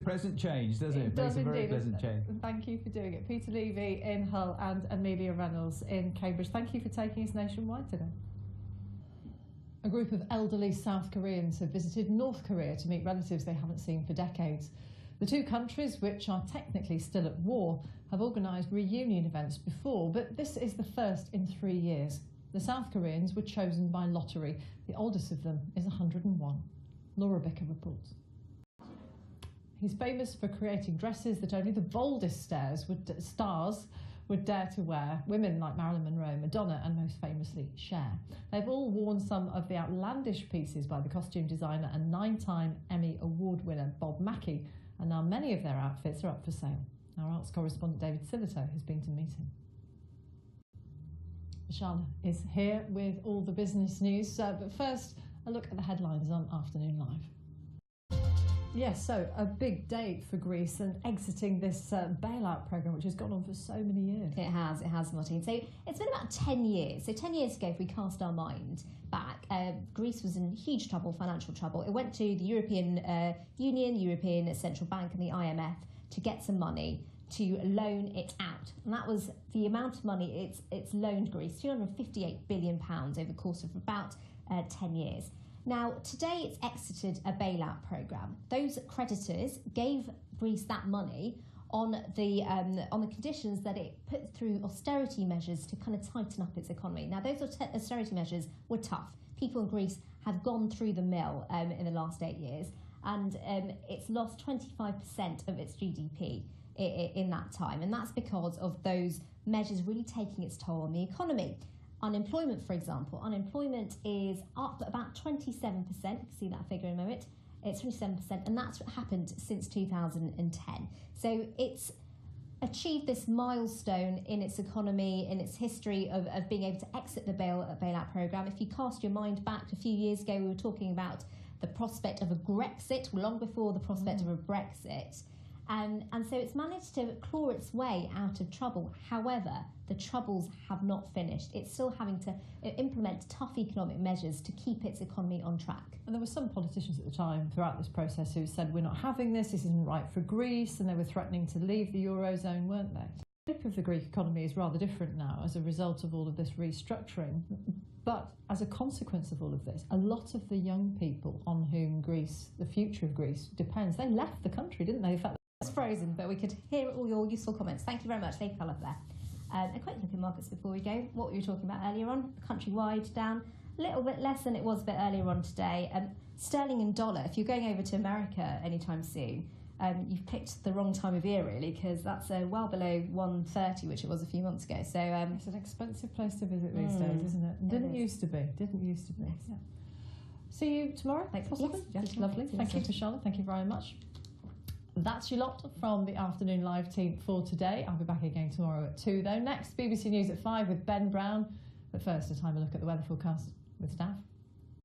pleasant change, doesn't it? It does makes a very indeed. pleasant change. Thank you for doing it. Peter Levy in Hull and Amelia Reynolds in Cambridge. Thank you for taking us nationwide today. A group of elderly South Koreans have visited North Korea to meet relatives they haven't seen for decades. The two countries, which are technically still at war, have organised reunion events before, but this is the first in 3 years. The South Koreans were chosen by lottery. The oldest of them is 101. Laura Bicker reports. He's famous for creating dresses that only the boldest stars would dare to wear. Women like Marilyn Monroe, Madonna and most famously Cher. They've all worn some of the outlandish pieces by the costume designer and 9-time Emmy Award winner Bob Mackie, and now many of their outfits are up for sale. Our arts correspondent David Silito has been to meet him. Charlotte is here with all the business news, but first a look at the headlines on Afternoon Live. Yes, so a big day for Greece and exiting this bailout programme, which has gone on for so many years. It has, Martine. So it's been about 10 years. So 10 years ago, if we cast our mind back, Greece was in huge trouble, financial trouble. It went to the European Union, European Central Bank and the IMF to get some money to loan it out. And that was the amount of money it's loaned Greece, £258 billion over the course of about 10 years. Now, today it's exited a bailout programme. Those creditors gave Greece that money on the conditions that it put through austerity measures to kind of tighten up its economy. Now, those austerity measures were tough. People in Greece have gone through the mill in the last 8 years, and it's lost 25% of its GDP in that time. And that's because of those measures really taking its toll on the economy. Unemployment, for example, unemployment is up about 27%. You can see that figure in a moment. It's 27%, and that's what happened since 2010. So it's achieved this milestone in its economy, in its history of being able to exit the bailout programme. If you cast your mind back a few years ago, we were talking about the prospect of a Grexit, long before the prospect of a Brexit. And so it's managed to claw its way out of trouble. However, the troubles have not finished. It's still having to implement tough economic measures to keep its economy on track. And there were some politicians at the time throughout this process who said, we're not having this isn't right for Greece, and they were threatening to leave the Eurozone, weren't they? The shape of the Greek economy is rather different now as a result of all of this restructuring. But as a consequence of all of this, a lot of the young people on whom the future of Greece depends, they left the country, didn't they? In fact, it's frozen, but we could hear all your useful comments. Thank you very much. They've come up there. A quick look at markets before we go. What were you talking about earlier on? Countrywide down a little bit less than it was a bit earlier on today. Sterling and dollar, if you're going over to America anytime soon, you've picked the wrong time of year, really, because that's well below 130, which it was a few months ago. So it's an expensive place to visit these days, isn't it? Didn't used to be. Yes. Yeah. See you tomorrow. Thanks. Possibly. Yes, lovely. Thank you, Charlotte. Thank you very much. That's your lot from the Afternoon Live team for today. I'll be back again tomorrow at 2, though. Next, BBC News at 5 with Ben Brown. But first, a time to look at the weather forecast with staff.